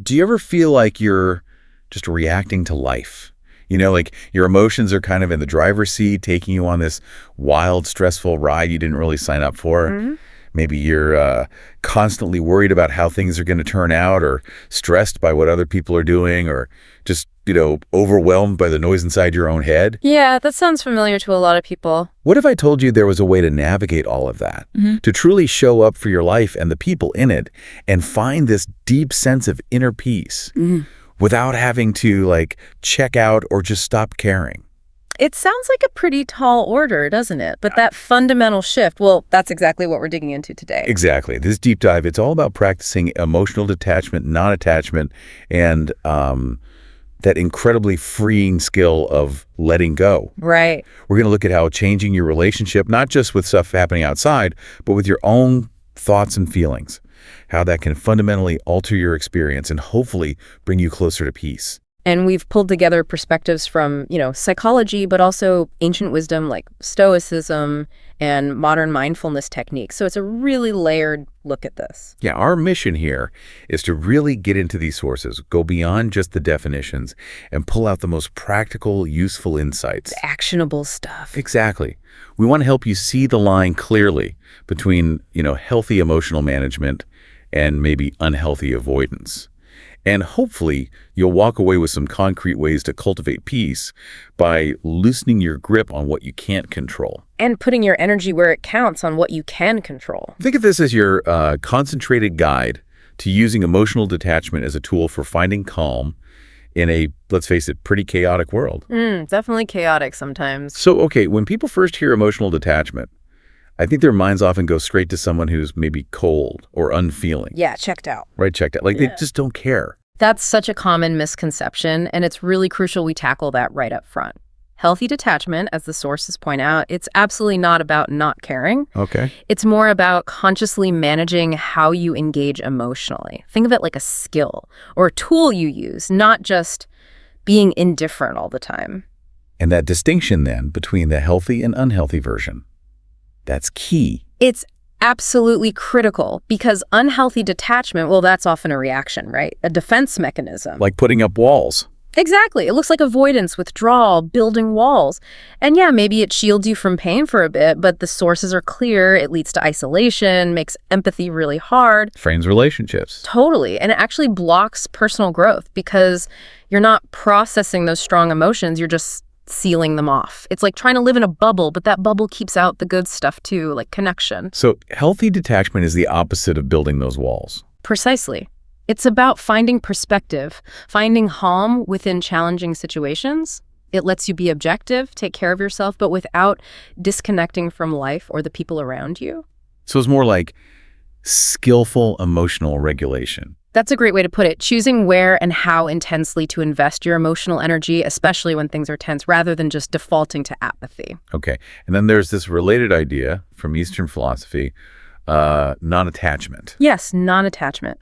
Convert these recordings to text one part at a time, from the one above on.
Do you ever feel like you're just reacting to life? Like your emotions are kind of in the driver's seat, taking you on this wild, stressful ride you didn't really sign up for. Mhm. Maybe you're constantly worried about how things are going to turn out, or stressed by what other people are doing, or just, overwhelmed by the noise inside your own head. Yeah, that sounds familiar to a lot of people. What if I told you there was a way to navigate all of that, to truly show up for your life and the people in it, and find this deep sense of inner peace without having to, check out or just stop caring? It sounds like a pretty tall order, doesn't it? But that fundamental shift, well, that's exactly what we're digging into today. Exactly. This deep dive, it's all about practicing emotional detachment, non-attachment, and that incredibly freeing skill of letting go. Right. We're going to look at how changing your relationship, not just with stuff happening outside, but with your own thoughts and feelings, how that can fundamentally alter your experience and hopefully bring you closer to peace. And we've pulled together perspectives from, psychology, but also ancient wisdom like Stoicism and modern mindfulness techniques. So it's a really layered look at this. Yeah, our mission here is to really get into these sources, go beyond just the definitions, and pull out the most practical, useful insights. Actionable stuff. Exactly. We want to help you see the line clearly between, healthy emotional management and maybe unhealthy avoidance. And hopefully, you'll walk away with some concrete ways to cultivate peace by loosening your grip on what you can't control. And putting your energy where it counts on what you can control. Think of this as your concentrated guide to using emotional detachment as a tool for finding calm in a, let's face it, pretty chaotic world. Definitely chaotic sometimes. So, okay, when people first hear emotional detachment, I think their minds often go straight to someone who's maybe cold or unfeeling. Yeah, checked out. Right, checked out. They just don't care. That's such a common misconception, and it's really crucial we tackle that right up front. Healthy detachment, as the sources point out, it's absolutely not about not caring. Okay. It's more about consciously managing how you engage emotionally. Think of it like a skill or a tool you use, not just being indifferent all the time. And that distinction then between the healthy and unhealthy version, that's key. It's absolutely critical because unhealthy detachment, well, that's often a reaction, right? A defense mechanism. Like putting up walls. Exactly. It looks like avoidance, withdrawal, building walls. And yeah, maybe it shields you from pain for a bit, but the sources are clear. It leads to isolation, makes empathy really hard. Frames relationships. Totally. And it actually blocks personal growth because you're not processing those strong emotions. You're just sealing them off. It's like trying to live in a bubble, but that bubble keeps out the good stuff too, like connection. So healthy detachment is the opposite of building those walls. Precisely. It's about finding perspective, finding calm within challenging situations. It lets you be objective, take care of yourself, but without disconnecting from life or the people around you. So it's more like skillful emotional regulation. That's a great way to put it. Choosing where and how intensely to invest your emotional energy, especially when things are tense, rather than just defaulting to apathy. Okay. And then there's this related idea from Eastern philosophy, non-attachment. Yes, non-attachment.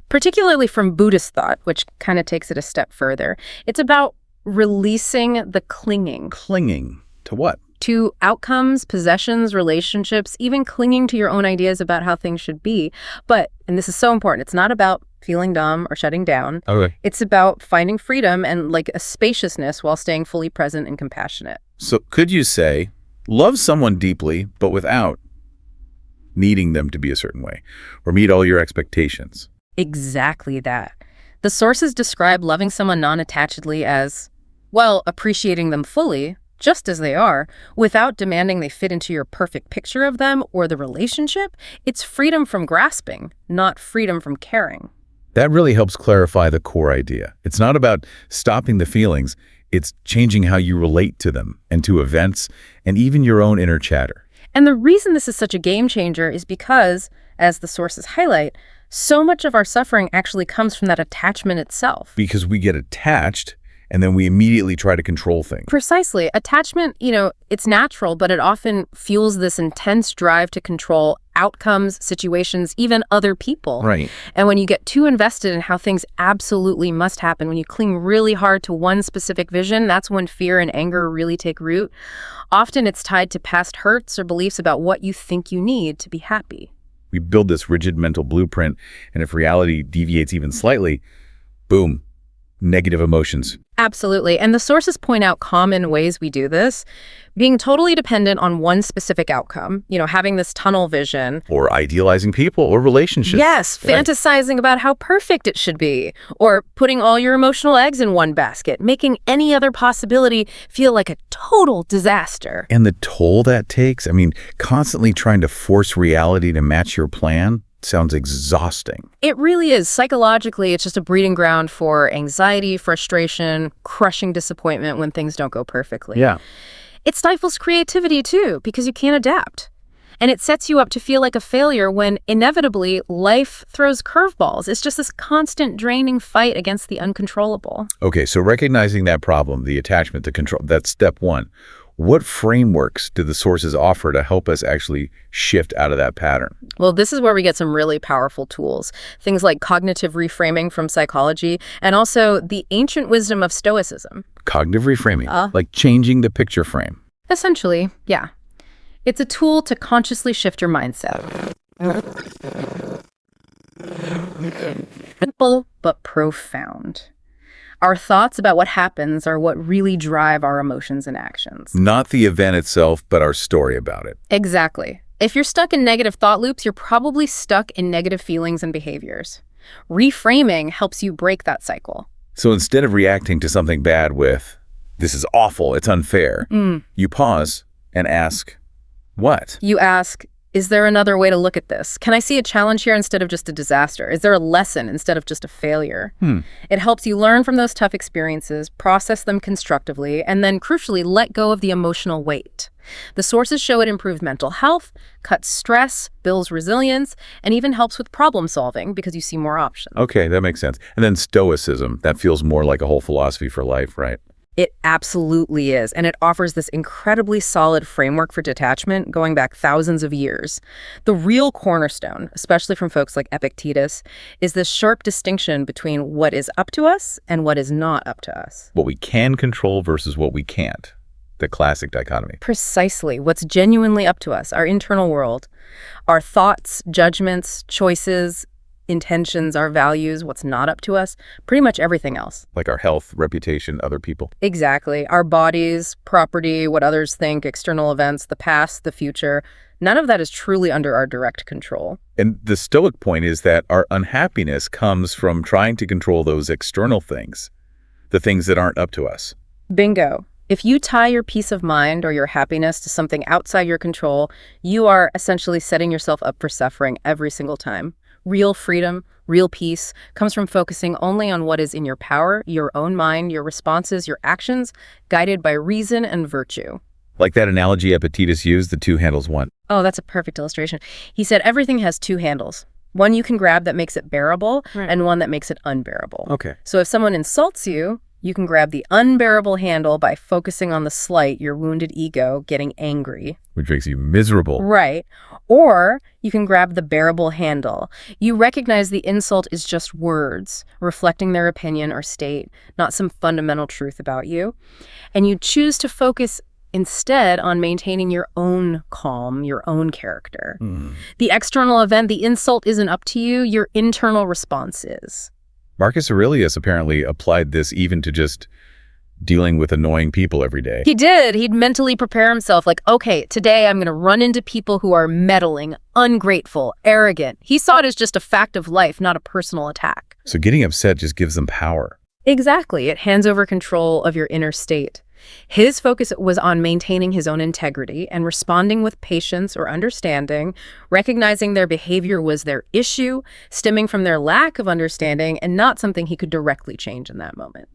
Particularly from Buddhist thought, which kind of takes it a step further. It's about releasing the clinging. Clinging to what? To outcomes, possessions, relationships, even clinging to your own ideas about how things should be. But, and this is so important, it's not about feeling dumb or shutting down. Okay. It's about finding freedom and like a spaciousness while staying fully present and compassionate. So could you say, love someone deeply, but without needing them to be a certain way or meet all your expectations? Exactly that. The sources describe loving someone non-attachedly as, well, appreciating them fully, just as they are, without demanding they fit into your perfect picture of them or the relationship. It's freedom from grasping, not freedom from caring. That really helps clarify the core idea. It's not about stopping the feelings. It's changing how you relate to them and to events and even your own inner chatter. And the reason this is such a game changer is because, as the sources highlight, so much of our suffering actually comes from that attachment itself. Because we get attached and then we immediately try to control things. Precisely. Attachment, it's natural, but it often fuels this intense drive to control outcomes, situations, even other people. Right. And when you get too invested in how things absolutely must happen, when you cling really hard to one specific vision, that's when fear and anger really take root. Often it's tied to past hurts or beliefs about what you think you need to be happy. We build this rigid mental blueprint, and if reality deviates even slightly, Boom. Negative emotions. Absolutely. And the sources point out common ways we do this. Being totally dependent on one specific outcome, having this tunnel vision. Or idealizing people or relationships. Yes, Right. fantasizing about how perfect it should be. Or putting all your emotional eggs in one basket, making any other possibility feel like a total disaster. And the toll that takes, constantly trying to force reality to match your plan sounds exhausting. It really is. Psychologically, it's just a breeding ground for anxiety, frustration, crushing disappointment when things don't go perfectly. Yeah. It stifles creativity, too, because you can't adapt. And it sets you up to feel like a failure when, inevitably, life throws curveballs. It's just this constant draining fight against the uncontrollable. Okay, so recognizing that problem, the attachment, the control, that's step one. What frameworks do the sources offer to help us actually shift out of that pattern? Well, this is where we get some really powerful tools. Things like cognitive reframing from psychology, and also the ancient wisdom of Stoicism. Cognitive reframing, like changing the picture frame. Essentially, yeah. It's a tool to consciously shift your mindset. Simple but profound. Our thoughts about what happens are what really drive our emotions and actions. Not the event itself, but our story about it. Exactly. If you're stuck in negative thought loops, you're probably stuck in negative feelings and behaviors. Reframing helps you break that cycle. So instead of reacting to something bad with, this is awful, it's unfair, you pause and ask, what? You ask, is there another way to look at this? Can I see a challenge here instead of just a disaster? Is there a lesson instead of just a failure? It helps you learn from those tough experiences, process them constructively, and then, crucially, let go of the emotional weight. The sources show it improves mental health, cuts stress, builds resilience, and even helps with problem solving because you see more options. Okay, that makes sense. And then Stoicism, that feels more like a whole philosophy for life, right? It absolutely is, and it offers this incredibly solid framework for detachment going back thousands of years. The real cornerstone, especially from folks like Epictetus, is this sharp distinction between what is up to us and what is not up to us. What we can control versus what we can't. The classic dichotomy. Precisely. What's genuinely up to us, our internal world, our thoughts, judgments, choices, intentions, our values, what's not up to us, pretty much everything else. Like our health, reputation, other people. Exactly. Our bodies, property, what others think, external events, the past, the future, none of that is truly under our direct control. And the Stoic point is that our unhappiness comes from trying to control those external things, the things that aren't up to us. Bingo. If you tie your peace of mind or your happiness to something outside your control, you are essentially setting yourself up for suffering every single time. Real freedom, real peace, comes from focusing only on what is in your power, your own mind, your responses, your actions, guided by reason and virtue. Like that analogy Epictetus used, the two handles one. Oh, that's a perfect illustration. He said everything has two handles. One you can grab that makes it bearable, and one that makes it unbearable. Okay. So if someone insults you, you can grab the unbearable handle by focusing on the slight, your wounded ego getting angry. Which makes you miserable. Right. Or you can grab the bearable handle. You recognize the insult is just words, reflecting their opinion or state, not some fundamental truth about you. And you choose to focus instead on maintaining your own calm, your own character. The external event, the insult isn't up to you, your internal response is. Marcus Aurelius apparently applied this even to just dealing with annoying people every day. He did. He'd mentally prepare himself like, okay, today I'm going to run into people who are meddling, ungrateful, arrogant. He saw it as just a fact of life, not a personal attack. So getting upset just gives them power. Exactly. It hands over control of your inner state. His focus was on maintaining his own integrity and responding with patience or understanding, recognizing their behavior was their issue, stemming from their lack of understanding, and not something he could directly change in that moment.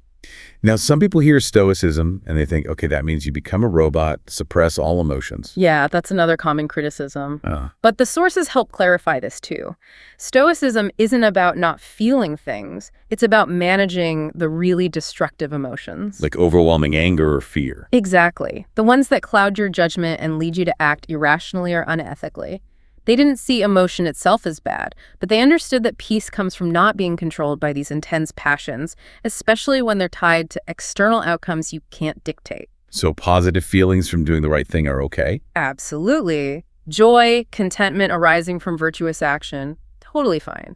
Now, some people hear Stoicism and they think, okay, that means you become a robot, suppress all emotions. Yeah, that's another common criticism. But the sources help clarify this too. Stoicism isn't about not feeling things. It's about managing the really destructive emotions. Like overwhelming anger or fear. Exactly. The ones that cloud your judgment and lead you to act irrationally or unethically. They didn't see emotion itself as bad, but they understood that peace comes from not being controlled by these intense passions, especially when they're tied to external outcomes you can't dictate. So positive feelings from doing the right thing are okay? Absolutely. Joy, contentment arising from virtuous action, totally fine.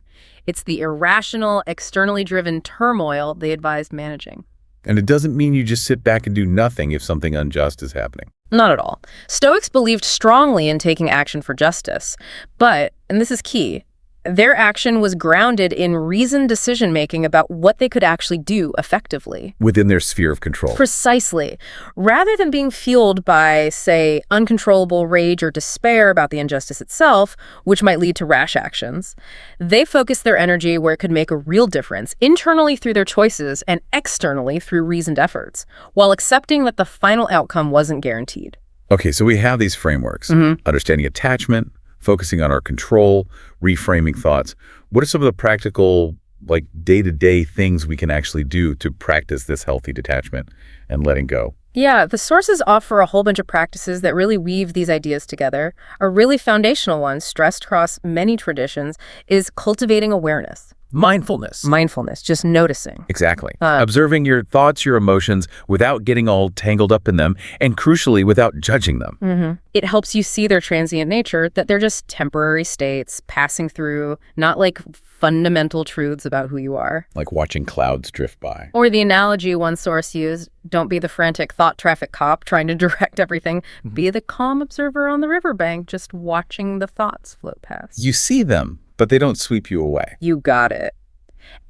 It's the irrational, externally driven turmoil they advised managing. And it doesn't mean you just sit back and do nothing if something unjust is happening. Not at all. Stoics believed strongly in taking action for justice, but, and this is key, their action was grounded in reasoned decision-making about what they could actually do effectively. Within their sphere of control. Precisely. Rather than being fueled by, say, uncontrollable rage or despair about the injustice itself, which might lead to rash actions, they focused their energy where it could make a real difference, internally through their choices and externally through reasoned efforts, while accepting that the final outcome wasn't guaranteed. Okay, so we have these frameworks. Understanding attachment, focusing on our control, reframing thoughts. What are some of the practical, like, day-to-day things we can actually do to practice this healthy detachment and letting go? Yeah, the sources offer a whole bunch of practices that really weave these ideas together. A really foundational one, stressed across many traditions, is cultivating awareness. Mindfulness. Mindfulness, just noticing. Exactly. Observing your thoughts, your emotions, without getting all tangled up in them, and crucially, without judging them. It helps you see their transient nature, that they're just temporary states passing through, not like fundamental truths about who you are. Like watching clouds drift by. Or the analogy one source used, don't be the frantic thought traffic cop trying to direct everything. Be the calm observer on the riverbank, just watching the thoughts float past. You see them, but they don't sweep you away. You got it.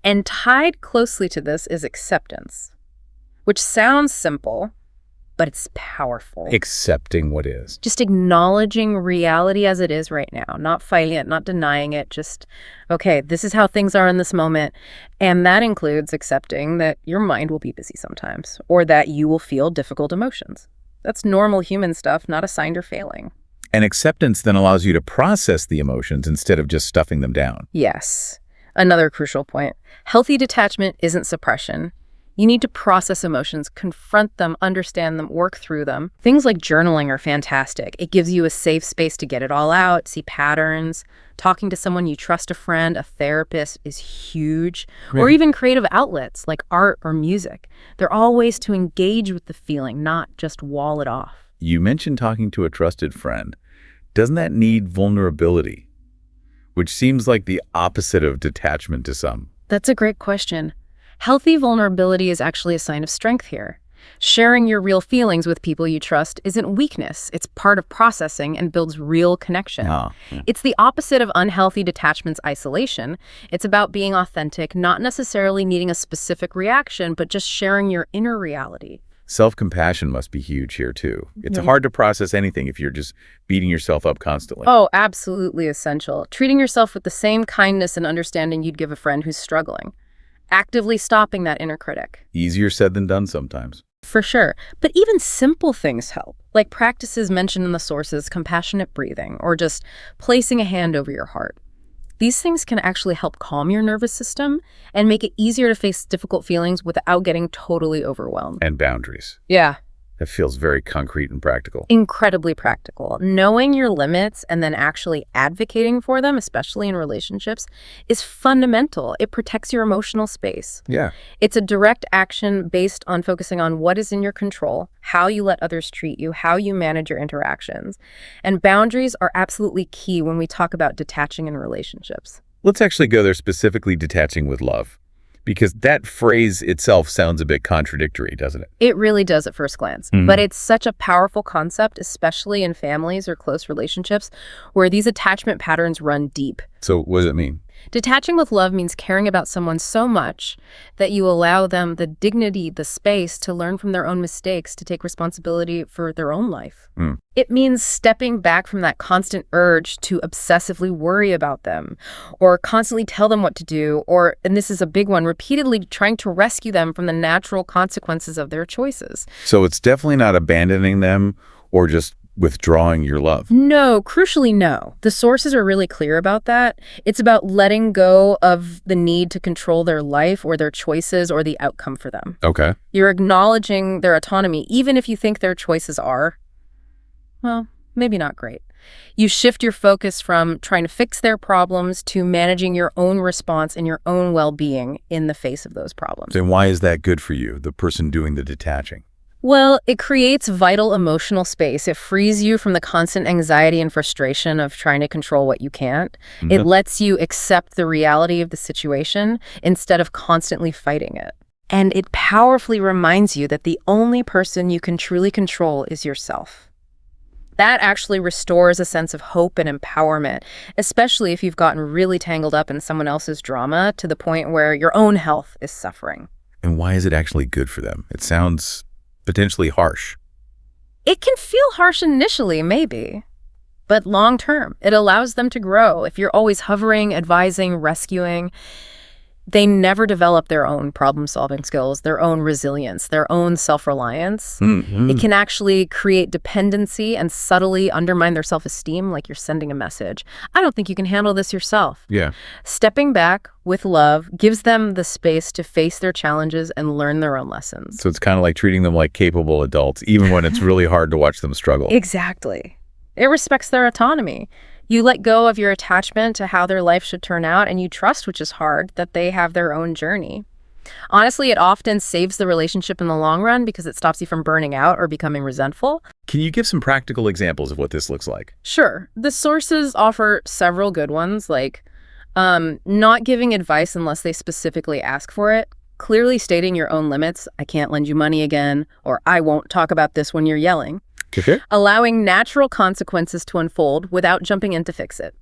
And tied closely to this is acceptance, which sounds simple, but it's powerful. Accepting what is. Just acknowledging reality as it is right now, not fighting it, not denying it, just, okay, this is how things are in this moment. And that includes accepting that your mind will be busy sometimes, or that you will feel difficult emotions. That's normal human stuff, not a sign you're failing. And acceptance then allows you to process the emotions instead of just stuffing them down. Yes. Another crucial point. Healthy detachment isn't suppression. You need to process emotions, confront them, understand them, work through them. Things like journaling are fantastic. It gives you a safe space to get it all out, see patterns. Talking to someone you trust, a friend, a therapist, is huge. Right. Or even creative outlets like art or music. They're all ways to engage with the feeling, not just wall it off. You mentioned talking to a trusted friend. Doesn't that need vulnerability? Which seems like the opposite of detachment to some. That's a great question. Healthy vulnerability is actually a sign of strength here. Sharing your real feelings with people you trust isn't weakness. It's part of processing and builds real connection. It's the opposite of unhealthy detachment's isolation. It's about being authentic, not necessarily needing a specific reaction, but just sharing your inner reality. Self-compassion must be huge here, too. It's hard to process anything if you're just beating yourself up constantly. Oh, absolutely essential. Treating yourself with the same kindness and understanding you'd give a friend who's struggling. Actively stopping that inner critic. Easier said than done sometimes. For sure. But even simple things help, like practices mentioned in the sources, compassionate breathing, or just placing a hand over your heart. These things can actually help calm your nervous system and make it easier to face difficult feelings without getting totally overwhelmed. And boundaries. Yeah. That feels very concrete and practical. Incredibly practical. Knowing your limits and then actually advocating for them, especially in relationships, is fundamental. It protects your emotional space. Yeah. It's a direct action based on focusing on what is in your control, how you let others treat you, how you manage your interactions. And boundaries are absolutely key when we talk about detaching in relationships. Let's actually go there, specifically detaching with love. Because that phrase itself sounds a bit contradictory, doesn't it? It really does at first glance. But it's such a powerful concept, especially in families or close relationships, where these attachment patterns run deep. So what does it mean? Detaching with love means caring about someone so much that you allow them the dignity, the space to learn from their own mistakes, to take responsibility for their own life. It means stepping back from that constant urge to obsessively worry about them or constantly tell them what to do, or, and this is a big one, repeatedly trying to rescue them from the natural consequences of their choices. So it's definitely not abandoning them or just withdrawing your love. No, crucially no. The sources are really clear about that. It's about letting go of the need to control their life or their choices or the outcome for them. Okay. You're acknowledging their autonomy, even if you think their choices are, well, maybe not great. You shift your focus from trying to fix their problems to managing your own response and your own well-being in the face of those problems. Then why is that good for you, the person doing the detaching? Well, it creates vital emotional space. It frees you from the constant anxiety and frustration of trying to control what you can't. It Mhm. lets you accept the reality of the situation instead of constantly fighting it. And it powerfully reminds you that the only person you can truly control is yourself. That actually restores a sense of hope and empowerment, especially if you've gotten really tangled up in someone else's drama to the point where your own health is suffering. And why is it actually good for them? It sounds potentially harsh. It can feel harsh initially, maybe, but long term, it allows them to grow. If you're always hovering, advising, rescuing, they never develop their own problem-solving skills, their own resilience, their own self-reliance. It Mhm. can actually create dependency and subtly undermine their self-esteem, like you're sending a message. I don't think you can handle this yourself. Yeah. Stepping back with love gives them the space to face their challenges and learn their own lessons. So it's kind of like treating them like capable adults, even when it's really hard to watch them struggle. Exactly. It respects their autonomy. You let go of your attachment to how their life should turn out, and you trust, which is hard, that they have their own journey. Honestly, it often saves the relationship in the long run because it stops you from burning out or becoming resentful. Can you give some practical examples of what this looks like? Sure, the sources offer several good ones, like not giving advice unless they specifically ask for it, clearly stating your own limits, I can't lend you money again, or I won't talk about this when you're yelling. Okay. Allowing natural consequences to unfold without jumping in to fix it.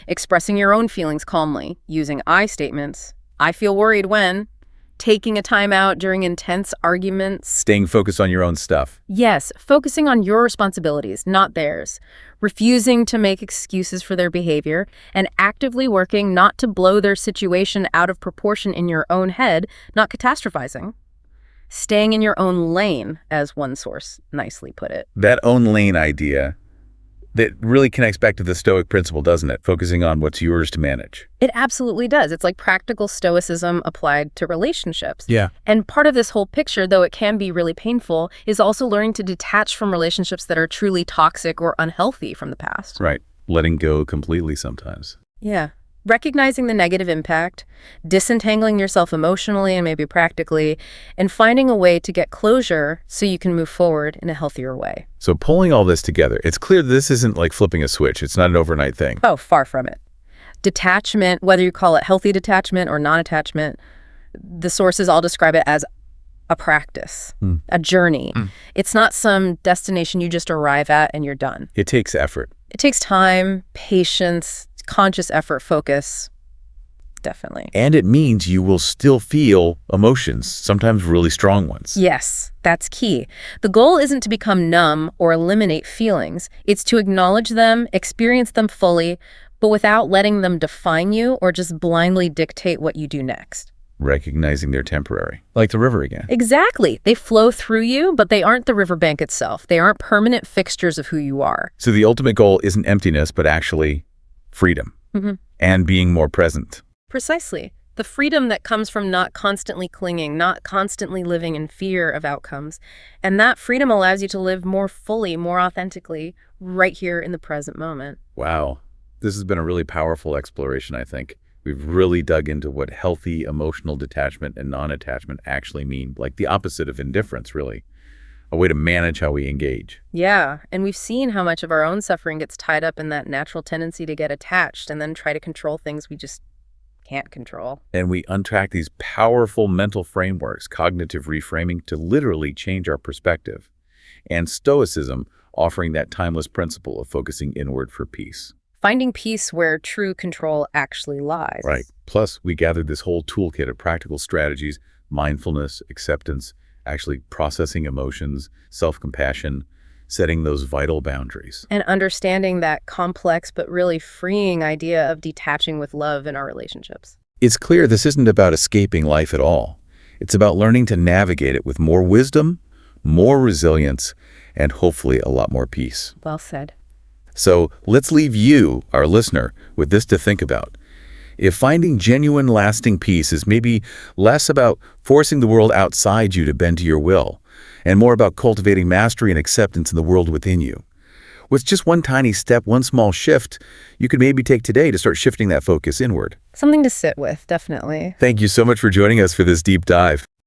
Expressing your own feelings calmly, using I statements. I feel worried when. Taking a time out during intense arguments. Staying focused on your own stuff. Yes, focusing on your responsibilities, not theirs. Refusing to make excuses for their behavior, and actively working not to blow their situation out of proportion in your own head, not catastrophizing. Staying in your own lane, as one source nicely put it. That own lane idea, that really connects back to the Stoic principle, doesn't it? Focusing on what's yours to manage. It absolutely does. It's like practical stoicism applied to relationships. Yeah. And part of this whole picture, though it can be really painful, is also learning to detach from relationships that are truly toxic or unhealthy from the past. Right. Letting go completely sometimes. Yeah. Recognizing the negative impact, disentangling yourself emotionally and maybe practically, and finding a way to get closure so you can move forward in a healthier way. So pulling all this together, it's clear this isn't like flipping a switch. It's not an overnight thing. Oh, far from it. Detachment, whether you call it healthy detachment or non-attachment, the sources all describe it as a practice, a journey. It's not some destination you just arrive at and you're done. It takes effort. It takes time, patience, conscious effort, focus, definitely. And it means you will still feel emotions, sometimes really strong ones. Yes, that's key. The goal isn't to become numb or eliminate feelings. It's to acknowledge them, experience them fully, but without letting them define you or just blindly dictate what you do next. Recognizing they're temporary. Like the river again. Exactly. They flow through you, but they aren't the riverbank itself. They aren't permanent fixtures of who you are. So the ultimate goal isn't emptiness, but actually freedom and being more present. Precisely. The freedom that comes from not constantly clinging, not constantly living in fear of outcomes. And that freedom allows you to live more fully, more authentically, right here in the present moment. Wow. This has been a really powerful exploration, I think. We've really dug into what healthy emotional detachment and non-attachment actually mean, like the opposite of indifference, really. A way to manage how we engage. Yeah, and we've seen how much of our own suffering gets tied up in that natural tendency to get attached and then try to control things we just can't control. And we untrack these powerful mental frameworks, cognitive reframing, to literally change our perspective. And Stoicism offering that timeless principle of focusing inward for peace. Finding peace where true control actually lies. Right. Plus, we gathered this whole toolkit of practical strategies, mindfulness, acceptance, actually processing emotions, self-compassion, setting those vital boundaries. And understanding that complex but really freeing idea of detaching with love in our relationships. It's clear this isn't about escaping life at all. It's about learning to navigate it with more wisdom, more resilience, and hopefully a lot more peace. Well said. So let's leave you, our listener, with this to think about. If finding genuine, lasting peace is maybe less about forcing the world outside you to bend to your will, and more about cultivating mastery and acceptance in the world within you, with just one tiny step, one small shift, you could maybe take today to start shifting that focus inward. Something to sit with, definitely. Thank you so much for joining us for this deep dive.